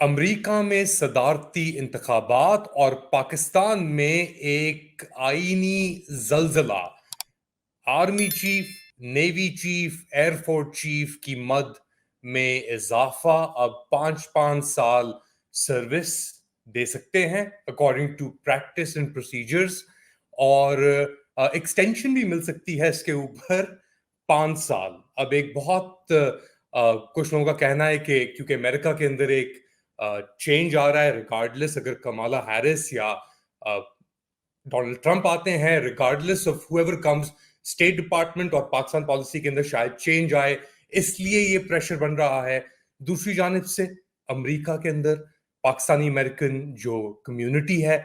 امریکہ میں صدارتی انتخابات اور پاکستان میں ایک آئینی زلزلہ، army chief, navy chief, air force chief کی مد میں اضافہ، اب 5 سال سروس دے سکتے ہیں according to practice and procedures, اور ایکسٹینشن بھی مل سکتی ہے اس کے اوپر 5 سال۔ اب ایک بہت کچھ لوگوں کا کہنا ہے کہ کیونکہ امریکہ کے اندر ایک چینج آ رہا ہے، ریگارڈلیس اگر کمالا ہیرس یا ڈونلڈ ٹرمپ آتے ہیں، regardless of whoever comes، state department اور پاکستان پالیسی کے اندر شاید چینج آئے، اس لیے یہ پریشر بن رہا ہے۔ دوسری جانب سے امریکہ کے اندر پاکستانی امریکن جو کمیونٹی ہے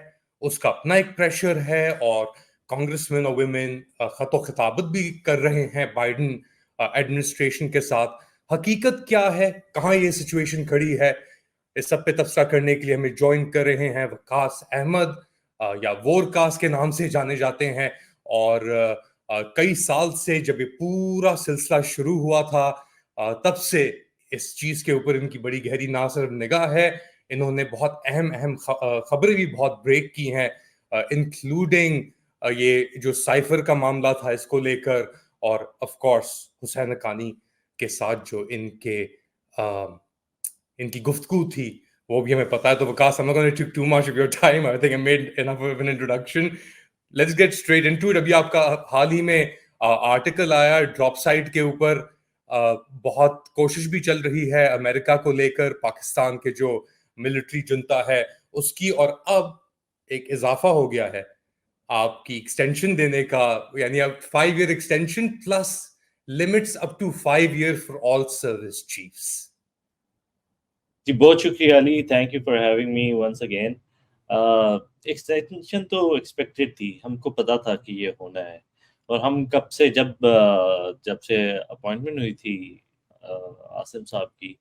اس کا اپنا ایک پریشر ہے، اور کانگریس مین اور ویمن خط و خطابت بھی کر رہے ہیں بائیڈن ایڈمنسٹریشن کے ساتھ۔ حقیقت کیا ہے، کہاں یہ سچویشن کھڑی ہے، اس سب پہ تبصرہ کرنے کے لیے ہمیں جوائن کر رہے ہیں وقاص احمد، یا وورکاس کے نام سے جانے جاتے ہیں، اور کئی سال سے جب یہ پورا سلسلہ شروع ہوا تھا تب سے اس چیز کے اوپر ان کی بڑی گہری نہ صرف نگاہ ہے، انہوں نے بہت اہم خبریں بھی بہت بریک کی ہیں، انکلوڈنگ یہ جو سائفر کا معاملہ تھا اس کو لے کر، اور آف کورس حسین حقانی کے ساتھ جو ان کی گفتگو تھی وہ بھی ہمیں پتا ہے۔ تو وکاس، I'm not going to take too much of your time. I think I made enough of an introduction. Let's get straight into it. ابھی آپ کا حال ہی میں آرٹیکل آیا ڈراپ سائٹ کے اوپر، بہت کوشش بھی چل رہی ہے امریکہ کو لے کر، پاکستان کے جو ملٹری جنتا ہے اس کی، اور اب ایک اضافہ ہو گیا ہے آپ کی ایکسٹینشن دینے کا، یعنی اب 5 year extension plus limits up to 5 year for all service chiefs. جی بہت شکریہ Ali, thank you for having me once again. Extension تو ایکسپیکٹڈ تھی، ہم کو پتا تھا کہ یہ ہونا ہے، اور ہم کب سے جب سے اپوائنٹمنٹ ہوئی تھی عاصم صاحب کی،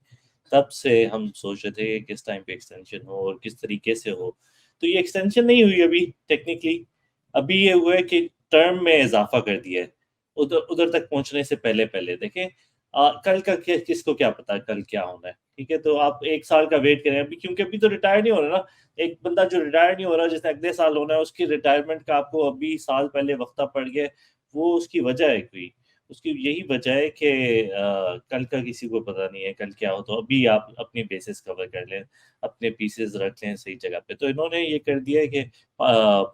تب سے ہم سوچ رہے تھے کہ کس ٹائم پہ ایکسٹینشن ہو اور کس طریقے سے ہو۔ تو یہ ایکسٹینشن نہیں ہوئی ابھی ٹیکنیکلی، ابھی یہ ہوا ہے کہ ٹرم میں اضافہ کر دیا ہے ادھر تک پہنچنے سے پہلے۔ دیکھیں کل کا کس کو کیا پتا کل کیا ہونا ہے، ٹھیک ہے؟ تو آپ 1 سال کا ویٹ کریں ابھی، کیونکہ ابھی تو ریٹائر نہیں ہو رہا نا۔ ایک بندہ جو ریٹائر نہیں ہو رہا، جس نے اگلے سال ہونا ہے، اس کی ریٹائرمنٹ کا آپ کو ابھی سال پہلے وقتہ پڑ گیا، وہ اس کی وجہ ہے کوئی، اس کی یہی وجہ ہے کہ کل کا کسی کو پتہ نہیں ہے کل کیا ہو۔ تو ابھی آپ اپنی بیسس کور کر لیں، اپنے پیسز رکھ لیں صحیح جگہ پہ۔ تو انہوں نے یہ کر دیا ہے کہ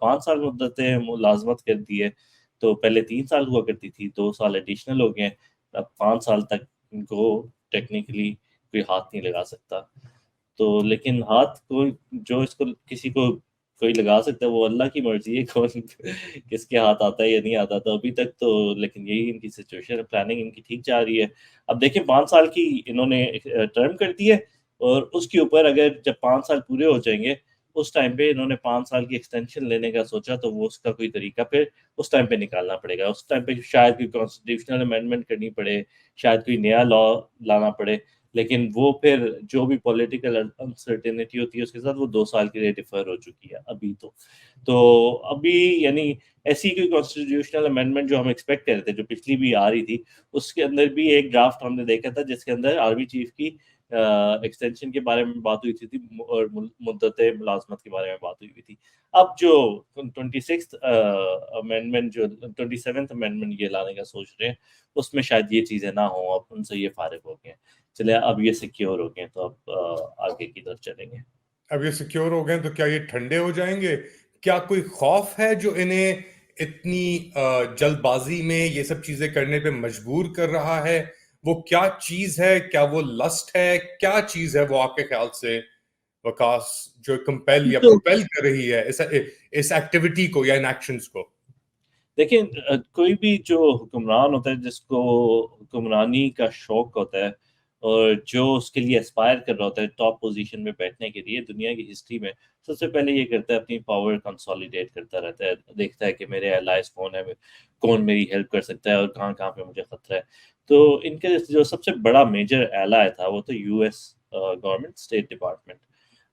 5 سال مدت ملازمت کر دی ہے، تو پہلے 3 سال ہوا کرتی تھی، 2 سال ایڈیشنل ہو گئے، اب 5 سال تک ان کو ٹیکنیکلی کوئی ہاتھ نہیں لگا سکتا۔ تو لیکن ہاتھ کوئی جو اس کو کسی کو کوئی لگا سکتا ہے، وہ اللہ کی مرضی ہے کون کس کے ہاتھ آتا ہے یا نہیں آتا۔ تو ابھی تک تو لیکن یہی ان کی سچویشن ہے، پلاننگ ان کی ٹھیک جا رہی ہے۔ اب دیکھیں 5 سال کی انہوں نے ٹرم کر دی ہے، اور اس کے اوپر اگر جب 5 سال پورے ہو جائیں گے، اس ٹائم پہ انہوں نے 5 سال کی ایکسٹینشن لینے کا سوچا، تو وہ اس کا کوئی طریقہ پھر اس ٹائم پہ نکالنا پڑے گا۔ اس ٹائم پہ شاید کوئی کانسٹیٹیوشنل امینڈمنٹ کرنی پڑے، شاید کوئی نیا لا لانا پڑے، لیکن وہ پھر جو بھی پولیٹیکل انسرٹینٹی ہوتی ہے اس کے ساتھ وہ 2 سال کے لیے ڈیفر ہو چکی ہے ابھی تو ابھی یعنی ایسی کوئی کانسٹیٹیوشنل امینڈمنٹ جو ہم ایکسپیکٹ کر رہے تھے، جو پچھلی بھی آ رہی تھی، اس کے اندر بھی ایک ڈرافٹ ہم نے دیکھا تھا جس کے اندر آرمی چیف کی ایکسٹینشن کے بارے میں بات ہوئی تھی اور مدت ملازمت کے بارے میں بات ہوئی تھی۔ اب جو 26th امینڈمنٹ جو 27th امینڈمنٹ یہ لانے کا سوچ رہے ہیں، اس میں شاید یہ چیزیں نہ ہوں، اب ان سے یہ فارغ ہو گئے ہیں، چلے اب یہ سیکیور ہو گئے، تو اب آگے کی طرف چلیں گے۔ اب یہ سیکیور ہو گئے تو کیا یہ ٹھنڈے ہو جائیں گے؟ کیا کوئی خوف ہے جو انہیں اتنی جلد بازی میں یہ سب چیزیں کرنے پہ مجبور کر رہا ہے؟ وہ کیا چیز ہے؟ کیا وہ لسٹ ہے؟ کیا چیز ہے وہ آپ کے خیال سے وکاس جو کمپیل یا پروپیل کر رہی ہے اس ایکٹیویٹی کو یا ان ایکشنز کو؟ دیکھیں کوئی بھی جو حکمران ہوتا ہے، جس کو حکمرانی کا شوق ہوتا ہے اور جو اس کے لیے اسپائر کر رہا ہوتا ہے ٹاپ پوزیشن میں بیٹھنے کے لیے، دنیا کی ہسٹری میں سب سے پہلے یہ کرتا ہے اپنی پاور کنسالیڈیٹ کرتا رہتا ہے، دیکھتا ہے کہ میرے الائز کون ہے، کون میری ہیلپ کر سکتا ہے اور کہاں کہاں پہ مجھے خطرہ ہے۔ تو ان کے جو سب سے بڑا میجر ایلا تھا وہ تو U S government, state department.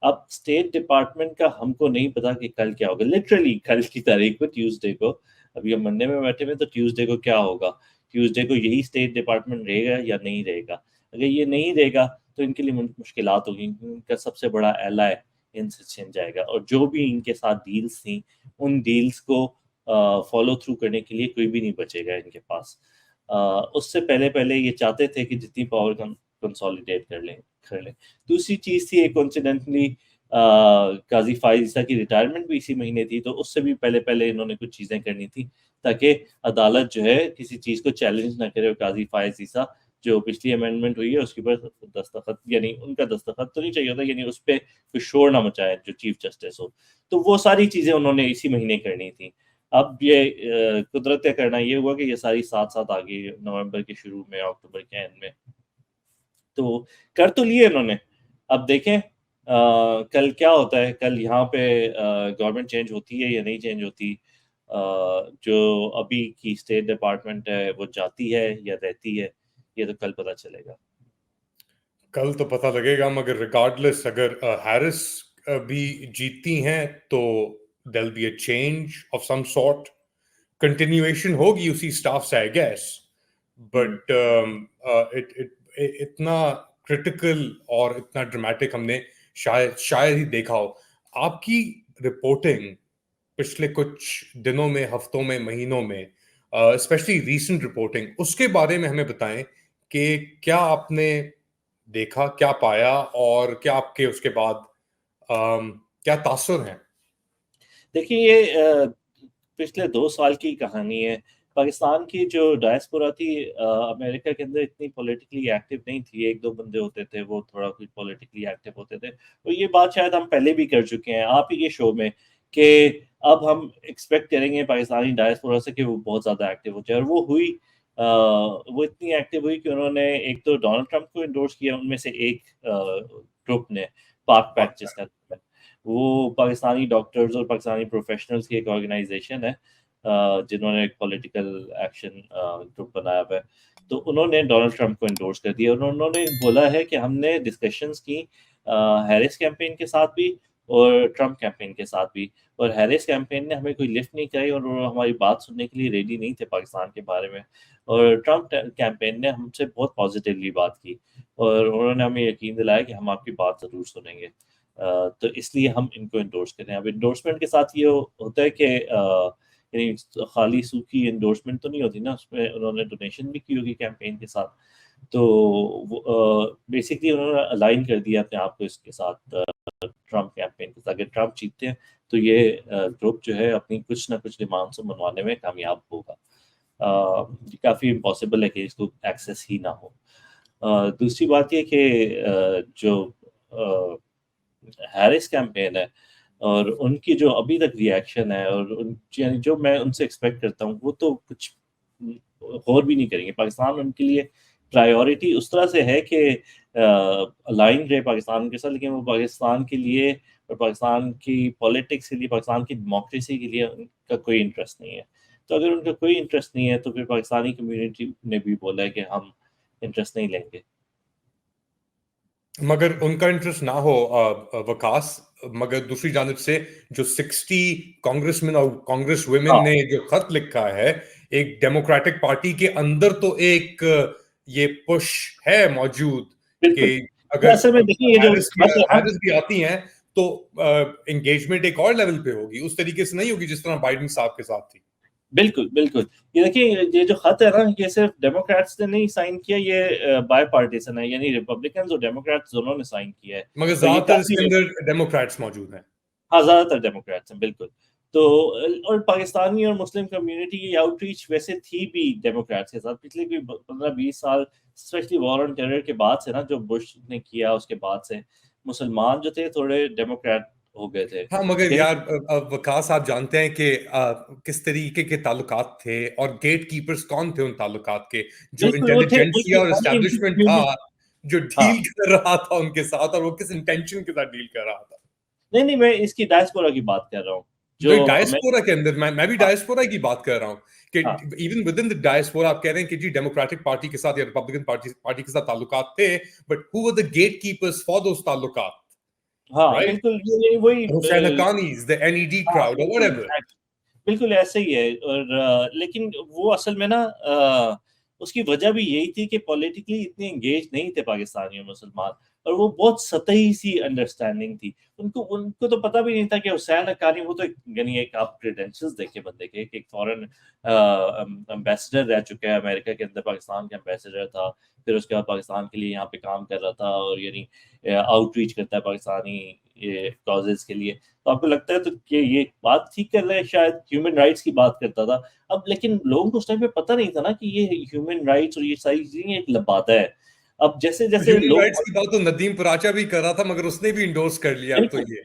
اب اسٹیٹ ڈپارٹمنٹ کا ہم کو نہیں پتا کہ کل کیا ہوگا، لٹرلی کل کی تاریخ کو، ٹیوزڈے کو، ابھی ہم منڈے میں بیٹھے ہوئے، تو ٹیوزڈے کو کیا ہوگا؟ ٹیوزڈے کو یہی اسٹیٹ ڈپارٹمنٹ رہے گا یا نہیں رہے گا؟ اگر یہ نہیں رہے گا تو ان کے لیے مشکلات ہوگی. ان کا سب سے بڑا ایلائے ان سے چھن جائے گا, اور جو بھی ان کے ساتھ ڈیلز تھیں ان ڈیلز کو فالو تھرو کرنے کے لیے کوئی بھی نہیں بچے گا ان کے پاس. اس سے پہلے یہ چاہتے تھے کہ جتنی پاور کنسالیڈیٹ کر لیں. دوسری چیز تھی ایک کانسیڈنٹلی قاضی فائز عیسیٰ کی ریٹائرمنٹ بھی اسی مہینے تھی, تو اس سے بھی پہلے انہوں نے کچھ چیزیں کرنی تھی تاکہ عدالت جو ہے کسی چیز کو چیلنج نہ کرے. اور قاضی فائز عیسیٰ جو پچھلی امینڈمنٹ ہوئی ہے اس کے اوپر دستخط, یعنی ان کا دستخط تو نہیں چاہیے ہوتا, یعنی اس پہ کوئی شور نہ مچائے جو چیف جسٹس ہو. تو وہ ساری چیزیں انہوں نے اسی مہینے کرنی تھی. اب یہ قدرت کرنا یہ ہوا کہ یہ ساری ساتھ آ گئی نومبر کے شروع میں, اکتوبر کے اینڈ میں, تو کر تو لیے انہوں نے. اب دیکھیں کل کیا ہوتا ہے, کل یہاں پہ گورنمنٹ چینج ہوتی ہے یا نہیں چینج ہوتی. جو ابھی کی اسٹیٹ ڈپارٹمنٹ ہے وہ جاتی ہے یا رہتی ہے, یہ تو کل پتہ چلے گا. کل تو پتہ لگے گا, مگر ریگارڈلیس اگر ہیرس بھی جیتتی ہیں تو there'll be a change of some sort. Continuation ہوگی اسی اسٹاف سے آئی گیس, بٹ اتنا کرٹیکل اور اتنا ڈرامیٹک ہم نے شاید ہی دیکھا ہو. آپ کی رپورٹنگ پچھلے کچھ دنوں میں, ہفتوں میں, مہینوں میں, اسپیشلی ریسنٹ رپورٹنگ, اس کے بارے میں ہمیں بتائیں کہ کیا آپ نے دیکھا, کیا پایا, اور کیا آپ کے اس کے بعد کیا تاثر ہیں. دیکھیے یہ پچھلے 2 سال کی کہانی ہے. پاکستان کی جو ڈائسپورا تھی امریکہ کے اندر اتنی پولیٹیکلی ایکٹیو نہیں تھی. 1-2 بندے ہوتے تھے وہ تھوڑا کچھ پولیٹیکلی ایکٹیو ہوتے تھے. اور یہ بات شاید ہم پہلے بھی کر چکے ہیں آپ ہی کے شو میں, کہ اب ہم ایکسپیکٹ کریں گے پاکستانی ڈائسپورا سے کہ وہ بہت زیادہ ایکٹیو ہو جائے. اور وہ ہوئی, وہ اتنی ایکٹیو ہوئی کہ انہوں نے ایک تو ڈونلڈ ٹرمپ کو انڈورس کیا, ان میں سے ایک گروپ نے پاک پیک جس کا وہ پاکستانی ڈاکٹرز اور پاکستانی پروفیشنلز کی ایک آرگنائزیشن ہے جنہوں نے ایک پولیٹیکل ایکشن گروپ بنایا ہوا ہے. تو انہوں نے ڈونلڈ ٹرمپ کو انڈورس کر دیا, اور انہوں نے بولا ہے کہ ہم نے ڈسکشنز کی ہیرس کیمپین کے ساتھ بھی اور ٹرمپ کیمپین کے ساتھ بھی. اور ہیرس کیمپین نے ہمیں کوئی لفٹ نہیں کرائی اور ہماری بات سننے کے لیے ریڈی نہیں تھے پاکستان کے بارے میں. اور ٹرمپ کیمپین نے ہم سے بہت پازیٹیولی بات کی اور انہوں نے ہمیں یقین دلایا کہ ہم آپ کی بات ضرور سنیں گے. تو اس لیے ہم ان کو انڈورس کریں. اب انڈورسمنٹ کے ساتھ یہ ہوتا ہے کہ یعنی خالی سوکھی انڈورسمنٹ تو نہیں ہوتی نا, اس میں انہوں نے ڈونیشن بھی کی ہوگی کیمپین کے ساتھ. تو بیسکلی انہوں نے الائن کر دیا اپنے آپ کو اس کے ساتھ ٹرمپ کیمپین کے ساتھ. اگر ٹرمپ جیتتے ہیں تو یہ گروپ جو ہے اپنی کچھ نہ کچھ ڈیمانڈس منوانے میں کامیاب ہوگا. کافی امپاسبل ہے کہ اس کو ایکسیس ہی نہ ہو. دوسری بات یہ کہ جو ہیرس کیمپین ہے اور ان کی جو ابھی تک ری ایکشن ہے اور یعنی جو میں ان سے ایکسپیکٹ کرتا ہوں وہ تو کچھ غور بھی نہیں کریں گے. پاکستان ان کے لیے پرائیورٹی اس طرح سے ہے کہ الائن رہے پاکستان کے ساتھ, لیکن وہ پاکستان کے لیے اور پاکستان کی پولیٹکس کے لیے, پاکستان کی ڈیموکریسی کے لیے ان کا کوئی انٹرسٹ نہیں ہے. تو اگر ان کا کوئی انٹرسٹ نہیں ہے تو پھر پاکستانی کمیونٹی نے بھی بولا ہے کہ ہم انٹرسٹ نہیں لیں گے. مگر ان کا انٹرسٹ نہ ہو وکاس, مگر دوسری جانب سے جو 60 کانگریس مین اور کانگریس ویمن نے جو خط لکھا ہے, ایک ڈیموکریٹک پارٹی کے اندر تو ایک یہ پش ہے موجود کہ اگر ہیرس بھی آتی ہیں تو انگیجمنٹ ایک اور لیول پہ ہوگی, اس طریقے سے نہیں ہوگی جس طرح بائیڈن صاحب کے ساتھ تھی. بالکل بالکل. یہ دیکھیں یہ جو خط ہے نا یہ صرف ڈیموکریٹس نے نہیں سائن کیا, یہ بائی پارٹیشن ہے, یعنی ریپبلکنز اور ڈیموکریٹس دونوں نے سائن کیا ہے. مگر زیادہ تر اس کے اندر ڈیموکریٹس موجود ہیں. ہاں زیادہ تر ڈیموکریٹس ہیں بالکل. تو اور پاکستانی اور مسلم کمیونٹی کی آؤٹ ریچ ویسے تھی بھی ڈیموکریٹس کے ساتھ پچھلے کوئی 15-20 سال, اسپیشلی وار آن ٹیرر کے بعد سے نا, جو بش نے کیا اس کے بعد سے مسلمان جو تھے تھوڑے ڈیموکریٹ ہو گئے تھے. ہاں مگر یار وکاس آپ جانتے ہیں کہ کس طریقے کے تعلقات تھے اور گیٹ کیپرز کون تھے ان تعلقات کے, جو انٹیلیجنسیا اور اسٹیبلشمنٹ تھا جو ڈیل کر رہا تھا ان کے ساتھ, اور وہ کس انٹینشن کے ساتھ ڈیل کر رہا تھا. نہیں میں اس کی ڈائسپورا کی بات کر رہا ہوں. جو ڈائسپورا کے اندر میں بھی ڈائسپورا کی بات کر رہا ہوں کہ even with in the diaspora آپ کہہ رہے ہیں کہ جی ڈیموکریٹک پارٹی کے ساتھ یا ریپبلکن پارٹی کے ساتھ تعلقات تھے, but who were the gatekeepers for those تعلقات. ہاں بالکل وہی حسین حقانیز, the NED crowd or whatever. بالکل ایسے ہی ہے. اور لیکن وہ اصل میں نا اس کی وجہ بھی یہی تھی کہ پولیٹیکلی اتنے انگیج نہیں تھے پاکستانی اور مسلمان, اور وہ بہت سطحی سی انڈرسٹینڈنگ تھی. ان کو تو پتہ بھی نہیں تھا کہ حسین حقانی, وہ تو یعنی ایک آپ کریڈینشلز دیکھیں بندے کے, ایک فورن امبیسڈر رہ چکا ہے امریکہ کے اندر, پاکستان کا امبیسڈر تھا, پھر اس کے بعد پاکستان کے لیے یہاں پہ کام کر رہا تھا, اور یعنی آؤٹ ریچ کرتا ہے پاکستانی کازز کے لیے. تو آپ کو لگتا ہے تو کہ یہ بات ٹھیک کر رہا ہے, شاید ہیومن رائٹس کی بات کرتا تھا. اب لیکن لوگوں کو اس ٹائم پہ پتہ نہیں تھا نا کہ یہ ہیومن رائٹس اور یہ ساری چیزیں ایک لبادہ ہے. اب جیسے جیسے ہیومن لوگ رائٹس کی بات تو ندیم پراچا بھی کر رہا تھا, مگر اس نے بھی انڈورس کر لیا اب تو. یہ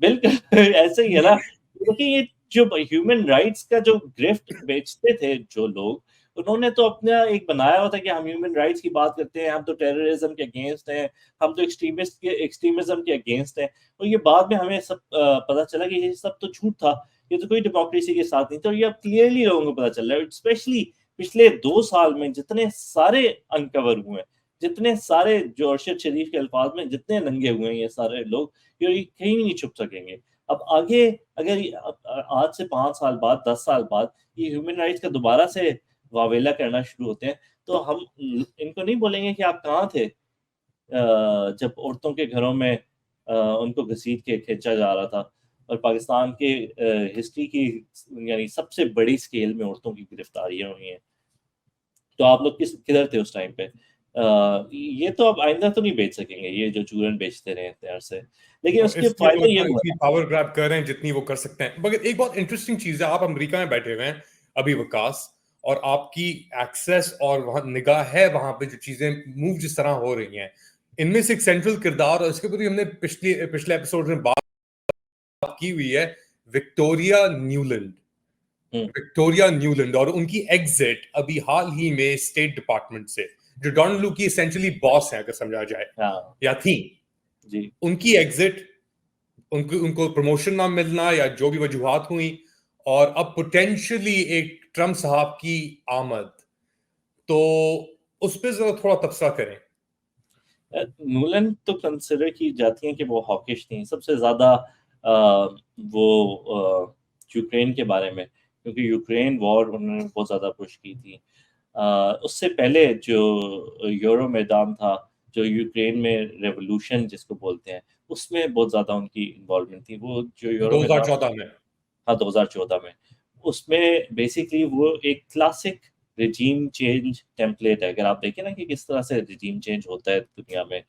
بالکل ایسے ہی ہے نا. دیکھیں یہ جو ہیومن رائٹس کا جو گرفٹ بیچتے تھے جو لوگ, انہوں نے تو اپنا ایک بنایا ہوا تھا کہ ہم ہیومن رائٹس کی بات کرتے ہیں, ہم تو ٹیررزم کے اگینسٹ ہیں, ہم تو ایکسٹریمزم کے اگینسٹ ہیں. اور یہ بعد میں ہمیں سب پتہ چلا کہ یہ سب تو جھوٹ تھا, یہ تو کوئی ڈیموکریسی کے ساتھ نہیں تھا. اور یہ اب کلیئرلی لوگوں کو پتہ چل رہا ہے, اسپیشلی پچھلے 2 سال میں جتنے سارے انکور ہوئے ہیں, جتنے سارے جو ارشد شریف کے الفاظ میں جتنے ننگے ہوئے ہیں یہ سارے لوگ, یہ کہیں نہیں چھپ سکیں گے. اب آگے اگر آج سے 5 سال بعد 10 سال بعد یہ ہیومن رائٹس کا دوبارہ سے واویلا کرنا شروع ہوتے ہیں, تو ہم ان کو نہیں بولیں گے کہ آپ کہاں تھے جب عورتوں کے گھروں میں ان کو گھسیٹ کے کھینچا جا رہا تھا, اور پاکستان کے ہسٹری کی یعنی سب سے بڑی سکیل میں عورتوں کی گرفتاریاں ہوئی ہیں. تو آپ لوگ کدھر تھے اس ٹائم پہ؟ یہ تو آپ آئندہ تو نہیں بیچ سکیں گے, یہ جو چورن بیچتے رہے اتنے عرصے. لیکن اس کے فائدہ یہ ہوا پاور گراب کر رہے ہیں جتنی وہ کر سکتے ہیں. مگر ایک بہت انٹرسٹنگ چیز ہے, آپ امریکہ میں بیٹھے ہوئے ہیں ابھی وکاس, اور آپ کی ایکسیس اور وہاں نگاہ ہے وہاں پہ جو چیزیں موو جس طرح ہو رہی ہیں, ان میں سے ایک سینٹرل کردار, اور اس کے اوپر ہم نے پچھلے ایپیسوڈ میں بات کی ہوئی ہے, وکٹوریا نیولینڈ. وکٹوریا نیولینڈ اور ان کی ایگزٹ ابھی حال ہی میں اسٹیٹ ڈپارٹمنٹ سے, جو ڈونلڈ لو کی اسینشلی باس ہیں اگر سمجھا جائے یا تھیں, جی ان کی ایگزٹ, ان کو پروموشن نہ ملنا یا جو بھی وجوہات ہوئیں, اور اب پوٹینشلی ایک ٹرمپ صاحب کی آمد, تو اس پہ ذرا تھوڑا تبصرہ کریں. نیولینڈ تو کنسیڈر کی جاتی ہیں کہ وہ ہاکش تھیں سب سے زیادہ, وہ یوکرین کے بارے میں, کیونکہ یوکرین وار انہوں نے بہت زیادہ پش کی تھی. اس سے پہلے جو یورو میدان تھا, جو یوکرین میں ریولوشن جس کو بولتے ہیں, اس میں بہت زیادہ ان کی انوالومنٹ تھی. وہ جو یورو میدان 2014 میں, ہاں 2014 میں, اس میں بیسکلی وہ ایک کلاسک رجیم چینج ٹیمپلیٹ ہے. اگر آپ دیکھیں نا کہ کس طرح سے رجیم چینج ہوتا ہے دنیا میں,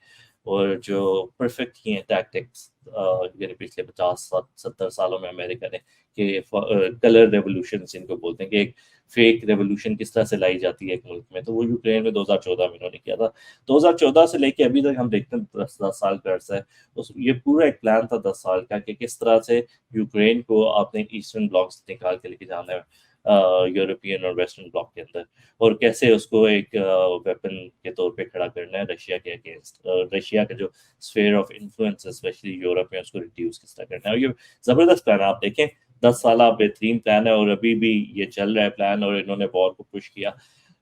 اور جو پرفیکٹ ہی ہیں ٹیکٹکس یعنی پچھلے 50-70 سالوں میں امریکہ نے, کہ کلر ریولوشن جن کو بولتے ہیں, کہ ایک فیک ریولوشن کس طرح سے لائی جاتی ہے ایک ملک میں, تو وہ یوکرین میں 2014 میں انہوں نے کیا تھا. 2014 سے لے کے ابھی تک ہم دیکھتے ہیں 10 سال کا عرصہ ہے. یہ پورا ایک پلان تھا 10 سال کا کہ کس طرح سے یوکرین کو اپنے ایسٹرن بلاک سے نکال کے لے کے جانا ہے یورپین اور ویسٹرن بلاک کے اندر, اور کیسے اس کو ایک ویپن کے طور پہ کھڑا کرنا ہے رشیا کے اگینسٹ. رشیا کا جو sphere of influence especially Europe میں, اس کو ریڈیوس کس طرح کرنا ہے. اور یہ زبردست پلان ہے, آپ دیکھیں 10 سالہ بہترین پلان ہے, اور ابھی بھی یہ چل رہا ہے پلان, اور انہوں نے وار کو پش کیا.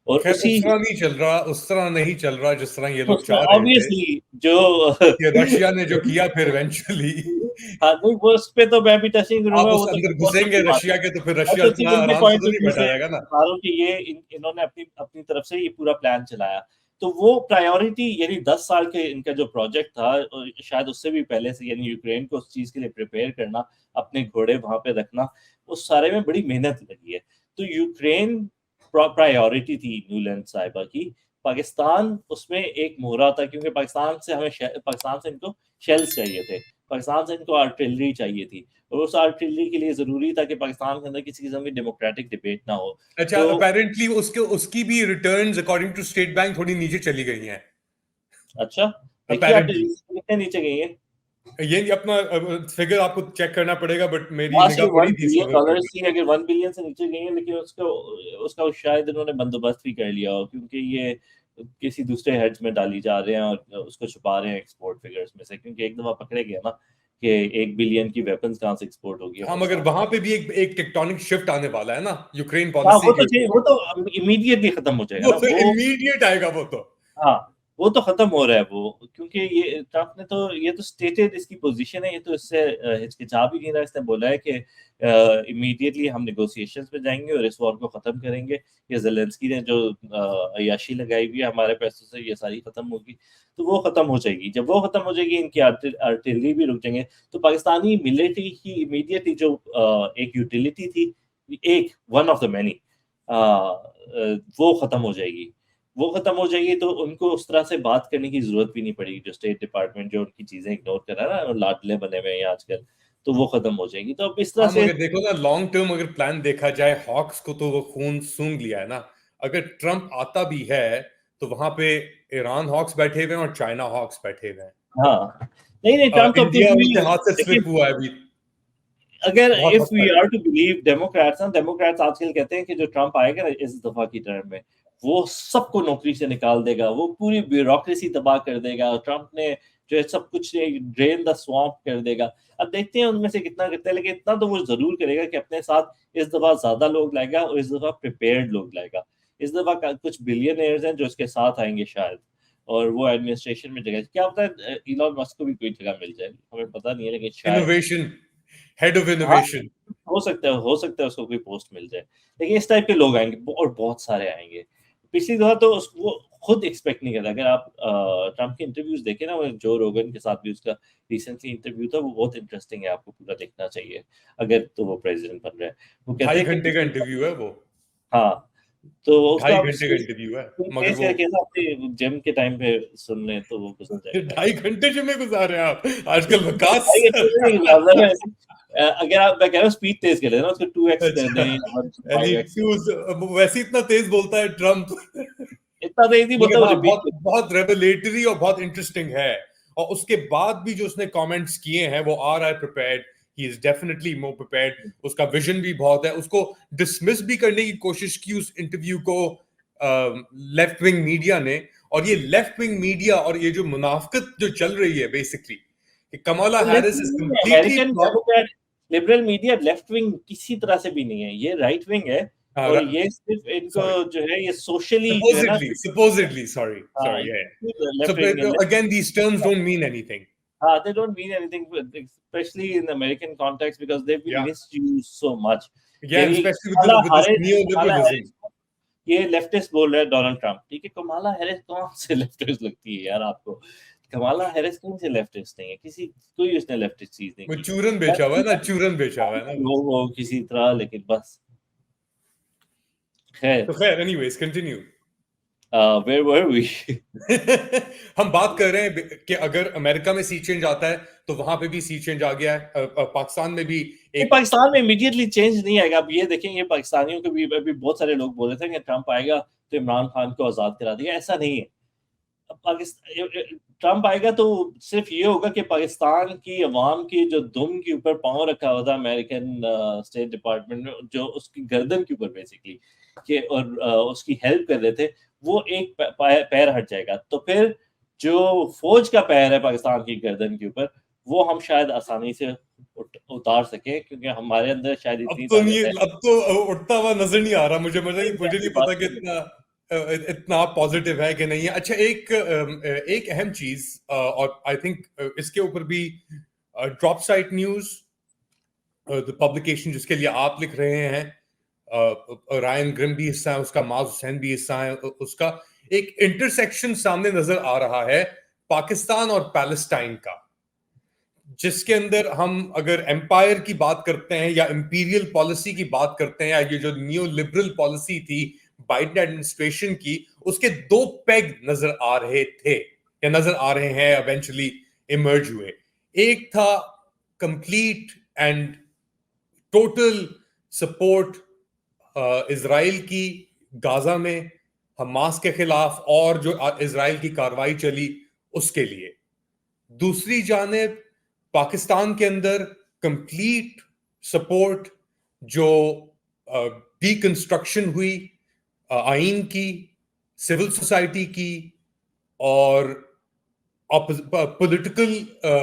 اور خیر اس طرح نہیں چل رہا, اس طرح نہیں چل رہا جس طرح یہ لوگ چاہ رہے تھے. obviously جو کہ رشیا نے جو کیا پھر ایونچولی, ہاں نہیں وہ اس پہ تو میں بھی ٹچنگ کروں آپ گا, اس وہ تو اندر گھسیں گے رشیا کے تو پھر رشیا تو اتنا ان کے آرام سے پوائنٹ تو آف نہیں ویو بیٹھا سے جائے گا نا. بتا کہ یہ انہوں نے اپنی طرف سے یہ پورا پلان چلایا. تو وہ پرائیورٹی یعنی 10 سال کے ان کا جو پروجیکٹ تھا, شاید اس سے بھی پہلے سے, یعنی یوکرین کو اس چیز کے لیے پریپیئر کرنا, اپنے گھوڑے وہاں پہ رکھنا, اس سارے میں بڑی محنت لگی ہے. تو یوکرین پرائیورٹی تھی نیولینڈ صاحبہ کی. پاکستان اس میں ایک مہرا تھا, کیونکہ پاکستان سے ان کو شیلز چاہیے تھے, پاکستان سے ان کو آرٹلری چاہیے تھی, اور اس آرٹلری کے لیے ضروری تھا کہ پاکستان کے اندر کسی قسم کی ڈیموکریٹک ڈیبیٹ نہ ہو. اچھا, اپیرنٹلی اس کی بھی returns according to State Bank تھوڑی نیچے چلی گئی ہیں. اچھا دیکھیے آپ کتنے نیچے گئی ہیں, یہ اپنا فگر آپ کو چیک کرنا پڑے گا, بٹ میری $1 نگاہ پڑی تھی اس بلین تھی, اگر 1 بلین سے نیچے گئی ہیں, لیکن اس کا شاید انہوں نے بندوبست بھی کر لیا ہو, کیونکہ یہ کسی دوسرے ہیڈز میں ڈالی جا رہے ہیں اور اس کو چھپا رہے ہیں ایکسپورٹ فگرز میں سے, کیونکہ ایک دفعہ پکڑے گئے نا کہ 1 بلین کی ویپنز کہاں سے ایکسپورٹ ہوگی. ہاں مگر وہاں پہ بھی ایک ٹیکٹونک شفٹ آنے والا ہے نا یوکرین ہاں پالیسی کے, وہ تو امیڈیٹلی ختم ہو جائے گا نا, وہ امیڈیٹ آئے گا وہ تو. ہاں وہ تو ختم ہو رہا ہے وہ، کیونکہ یہ ٹرمپ نے تو یہ تو اسٹیٹڈ اس کی پوزیشن ہے، یہ تو اس سے ہچکچا بھی نہیں رہا. اس نے بولا ہے کہ امیڈیٹلی ہم نیگوسیشنز پہ جائیں گے اور اس وار کو ختم کریں گے. یہ زیلنسکی نے جو عیاشی لگائی ہوئی ہے ہمارے پیسوں سے، یہ ساری ختم ہوگی. تو وہ ختم ہو جائے گی. جب وہ ختم ہو جائے گی، ان کی آرٹلری بھی رک جائیں گے. تو پاکستانی ملٹری کی امیڈیٹلی جو ایک یوٹیلیٹی تھی، ایک ون آف دا مینی، وہ ختم ہو جائے گی. وہ ختم ہو جائے گی تو ان کو اس طرح سے بات کرنے کی ضرورت بھی نہیں پڑے گی. جو اسٹیٹ ڈپارٹمنٹ جو ان کی چیزیں اگنور کر رہا ہے نا، لاڈلے بنے ہوئے ہیں آج کل، تو وہ ختم ہو جائے گی. تو اب اس طرح ہاں سے مگر دیکھو نا، لانگ ٹرم اگر پلان دیکھا جائے، ہاکس کو تو وہ خون سونگ لیا ہے نا. اگر ٹرمپ آتا بھی ہے تو وہاں پہ ایران ہاکس بیٹھے ہوئے ہیں اور چائنا ہاکس بیٹھے ہوئے ہیں. ہاں نہیں ٹرمپ تو انڈیا ان کے اپنی ہاتھ سے لیکن سلپ ہوا ہے ابھی اگر بہت if حد we تک. are to believe ڈیموکریٹس آج کل کہتے ہیں کہ جو ٹرمپ آئے گا نا اس دفعہ کی ٹرم میں، وہ سب کو نوکری سے نکال دے گا، وہ پوری بیوروکریسی تباہ کر دے گا. ٹرمپ نے جو ہے سب کچھ ڈرین دا سوامپ کر دے گا. اب دیکھتے ہیں ان میں سے کتنا کرتے ہیں، لیکن اتنا تو وہ ضرور کرے گا کہ اپنے ساتھ اس دفعہ زیادہ لوگ لائے گا اور اس دفعہ پریپیئرڈ لوگ لائے گا. اس دفعہ کچھ بلینئرز ہیں جو اس کے ساتھ آئیں گے شاید، اور وہ ایڈمنسٹریشن میں جگہ، کیا ہوتا ہے ایلان مسک کو بھی کوئی جگہ مل جائے، ہمیں پتہ نہیں ہے لیکن شاید. انوویشن، ہیڈ آف ہاں انوویشن. ہو سکتا ہے اس کو کوئی پوسٹ مل جائے. لیکن اس ٹائپ کے لوگ آئیں گے اور بہت سارے آئیں گے. پچھلی دفعہ تو وہ خود ایکسپیکٹ نہیں کرتا. اگر آپ ٹرمپ کے انٹرویوز دیکھیں نا، جو روگن کے ساتھ بھی اس کا ریسنٹلی انٹرویو تھا، وہ بہت انٹرسٹنگ ہے، آپ کو پورا دیکھنا چاہیے اگر تو وہ پریزیڈنٹ بن رہا ہے. وہ کہتے 2.5 ہیں کہ گھنٹے کا انٹرویو ہے وہ. ہاں، تو اس کو 2.5 آپ گھنٹے کا انٹرویو ہے مگر تیز وہ کر کے نا اپنے جم کے ٹائم پہ سن لیں تو وہ گزر جائے گا. 2.5 گھنٹے جو میں گزار رہے ہیں آپ آج کل وکاس. اگر آپ، میں کہہ رہا ہوں اسپیڈ تیز کر دیں نا، اس کو 2x کر اچھا دیں، یعنی 5x. ویسے اتنا تیز بولتا ہے ٹرمپ. اتنا تیز نہیں بولتا، لیکن وہ ہاں ریپیٹ بہت بہت ریولیٹری اور بہت انٹرسٹنگ ہے. اور اس کے بعد بھی جو اس نے کامنٹس کیے ہیں، وہ آ رہا ہے prepared. He is definitely more prepared. اس کا ویژن بھی بہت ہے. اس کو ڈسمس بھی کرنے کی کوشش کی اس انٹرویو کو لیفٹ ونگ میڈیا نے. اور یہ لیفٹ ونگ میڈیا اور یہ جو منافقت جو چل رہی ہے بیسکلی کہ Kamala Harris is completely American Democrat liberal media left wing کسی طرح سے بھی نہیں ہے، یہ رائٹ ونگ ہے. اور یہ صرف ان کو جو ہے یہ سوشلی جو ہے نا، supposedly sorry so left wing. again these terms don't mean anything. They don't mean anything, especially in the American context, because they've been Yeah, misused so much. yeah, and especially with this neoliberalism. یہ leftist بول رہا ہے Donald Trump, ٹھیک ہے. Kamala Harris کون سے leftist لگتی ہے یار آپ کو؟ کمالا ہیرس کون سے لیفٹسٹ نہیں ہے، کسی کوئی اس نے لیفٹسٹ چیز نہیں وہ کی. چورن بیچا ہوا ہے نا، چورن بیچا ہوا ہے نا وہ کسی طرح، لیکن بس خیر. تو خیر anyways continue. where were we? ہم بات کر رہے ہیں کہ اگر امریکہ میں سی چینج آتا ہے تو وہاں پہ بھی سی چینج آ گیا ہے. پاکستان میں بھی ایک پاکستان میں امیڈیٹلی چینج نہیں آئے گا. اب یہ دیکھیں، یہ پاکستانیوں کے بھی ابھی بہت سارے لوگ بول رہے تھے کہ ٹرمپ آئے گا تو عمران خان کو آزاد کرا دے گا. ایسا نہیں ہے. ٹرمپ آئے گا تو صرف یہ ہوگا کہ پاکستان کی عوام کی جو دم کے اوپر پاؤں رکھا ہوا تھا امریکن اسٹیٹ ڈپارٹمنٹ میں، جو اس کی گردن کے اوپر بیسکلی کہ اور اس کی ہیلپ کر رہے تھے، وہ ایک پیر ہٹ جائے گا. تو پھر جو فوج کا پیر ہے پاکستان کی گردن کے اوپر، وہ ہم شاید آسانی سے اتار سکیں، کیونکہ ہمارے اندر شاید اتنی طاقت ہے. اب تو اٹھتا ہوا نظر نہیں آ رہا مجھے نہیں پتا کہ اتنا پازیٹیو ہے کہ نہیں ہے. اچھا ایک اہم چیز، اور آئی تھنک اس کے اوپر بھی ڈراپ سائٹ نیوز پبلیکیشن جس کے لیے آپ لکھ رہے ہیں، رائن گرم بھی حصہ ہے اس کا، معاذ حسین بھی حصہ ہے اس کا، ایک انٹرسیکشن سامنے نظر آ رہا ہے پاکستان اور پیلسٹائن کا، جس کے اندر ہم اگر امپائر کی بات کرتے ہیں یا امپیریل پالیسی کی بات کرتے ہیں، یا یہ جو نیو لبرل پالیسی تھی بائیڈن ایڈمنسٹریشن کی، اس کے دو پیگ نظر آ رہے تھے یا نظر آ رہے ہیں، ایونچولی ایمرج ہوئے. ایک تھا کمپلیٹ اینڈ ٹوٹل سپورٹ اسرائیل کی غازہ میں حماس کے خلاف اور جو اسرائیل کی کاروائی چلی اس کے لیے. دوسری جانب پاکستان کے اندر کمپلیٹ سپورٹ جو ڈی کنسٹرکشن ہوئی آئین کی، سول سوسائٹی کی اور پولیٹیکل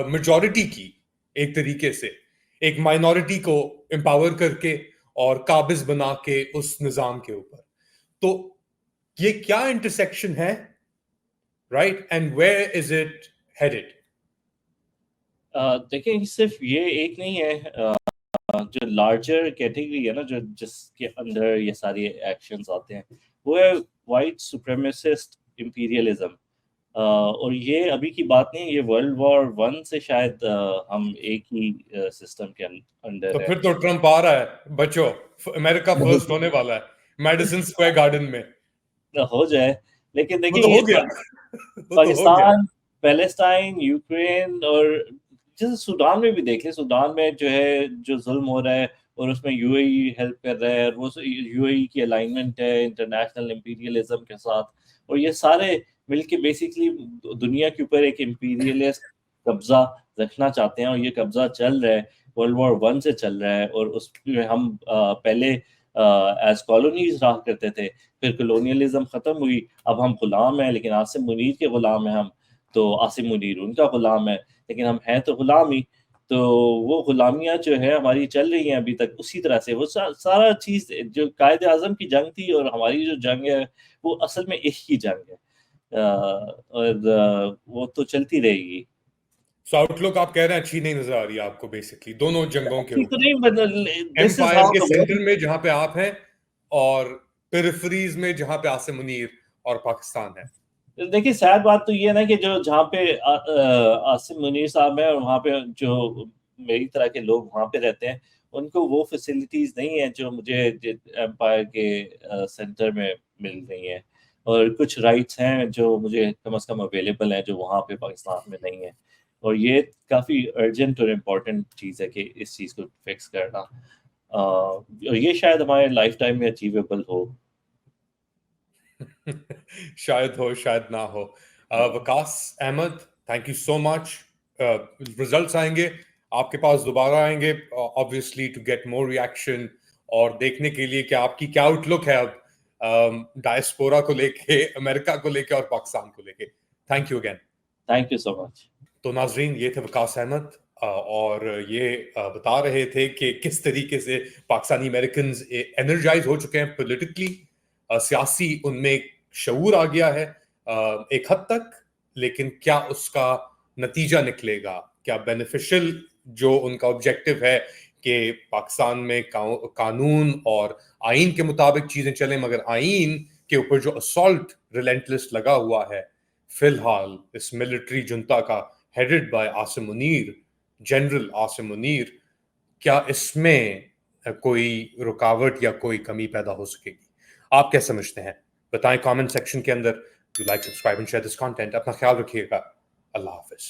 میجورٹی کی، ایک طریقے سے ایک مائنورٹی کو امپاور کر کے اور قابض بنا کے اس نظام کے اوپر. تو یہ کیا انٹرسیکشن ہے؟ right? And where is it headed? دیکھیں صرف یہ ایک نہیں ہے جو لارجر کیٹیگری ہے نا جو جس کے اندر یہ ساری ایکشنز آتے ہیں وہ ہے وائٹ سپریمیسسٹ امپیریلزم. اور یہ ابھی کی بات نہیں، یہ ورلڈ وار ون سے شاید ہم ایک ہی سسٹم کے انڈر تو ہے. پھر تو ٹرمپ آ رہا ہے بچو، امریکہ فرسٹ ہونے والا ہے میڈیسن اسکوائر گارڈن میں. ہو جائے، لیکن وہ دیکھیں تو یہ ہو گیا وہ تو ہو گیا. پاکستان، پیلسٹائن، یوکرین اور جیسے سودان میں بھی دیکھ لیں، سودان میں جو ہے جو ظلم ہو رہا ہے اور اس میں یو اے ای ہیلپ کر رہا ہے، اور وہ یو اے ای کی الائنمنٹ ہے انٹرنیشنل امپیریلزم کے ساتھ، اور یہ سارے مل کے بیسکلی دنیا کے اوپر ایک امپیریلسٹ قبضہ رکھنا چاہتے ہیں، اور یہ قبضہ چل رہا ہے ورلڈ وار ون سے چل رہا ہے. اور اس میں ہم پہلے ایز کالونیز رہا کرتے تھے، پھر کلونیلزم ختم ہوئی، اب ہم غلام ہیں، لیکن عاصم منیر کے غلام ہیں ہم. تو عاصم منیر ان کا غلام ہے، لیکن ہم ہیں تو غلام ہی. تو وہ غلامیاں جو ہے ہماری چل رہی ہیں ابھی تک اسی طرح سے. وہ سارا چیز جو قائد اعظم کی جنگ تھی اور ہماری جو جنگ ہے وہ اصل میں ایک ہی جنگ ہے، اور وہ تو چلتی رہے گی. سو آؤٹ لک آپ کہہ رہے ہیں اچھی نہیں نظر آ رہی ہے آپ کو بیسکلی دونوں جنگوں کے تو اوپر، نہیں بدل دس از ایمپائر ہاؤ کے دا سینٹر میں جہاں پہ آپ ہیں اور پیریفریز میں جہاں پہ عاصم منیر اور پاکستان ہے. دیکھیے سیڈ بات تو یہ ہے نا کہ جو جہاں پہ عاصم منیر صاحب ہیں اور وہاں پہ جو میری طرح کے لوگ وہاں پہ رہتے ہیں ان کو وہ فیسلٹیز نہیں ہیں جو مجھے ایمپائر کے سینٹر میں مل رہی ہیں، اور کچھ رائٹس ہیں جو مجھے کم از کم اویلیبل ہیں جو وہاں پہ پاکستان میں نہیں ہیں. اور یہ کافی ارجنٹ اور امپورٹنٹ چیز ہے کہ اس چیز کو فکس کرنا، اور یہ شاید ہمارے لائف ٹائم میں اچیویبل ہو. شاید ہو شاید نہ ہو. Waqas Ahmed thank you so much. Results آئیں گے آپ کے پاس دوبارہ آئیں گے obviously to get more reaction اور دیکھنے کے لیے کہ آپ کی کیا آؤٹ لک ہے اب ڈائسپورا کو لے کے، امریکہ کو لے کے اور پاکستان کو لے کے. Thank you again. Thank you so much. تو ناظرین یہ تھے وقاص احمد، اور یہ بتا رہے تھے کہ کس طریقے سے پاکستانی امریکنز انرجائز ہو چکے ہیں پولیٹیکلی، سیاسی ان میں ایک شعور آ گیا ہے ایک حد تک، لیکن کیا اس کا نتیجہ نکلے گا، کیا بینیفیشل جو ان کا آبجیکٹو ہے کہ پاکستان میں قانون اور آئین کے مطابق چیزیں چلیں، مگر آئین کے اوپر جو اسالٹ ریلینٹلس لگا ہوا ہے فی الحال اس ملٹری جنتا کا headed by Asim Munir, general Asim Munir, کیا اس میں کوئی رکاوٹ یا کوئی کمی پیدا ہو سکے گی؟ آپ کیا سمجھتے ہیں؟ بتائیں کامنٹ سیکشن کے اندر. Do like, subscribe and share this content. اپنا خیال رکھیے گا. اللہ حافظ.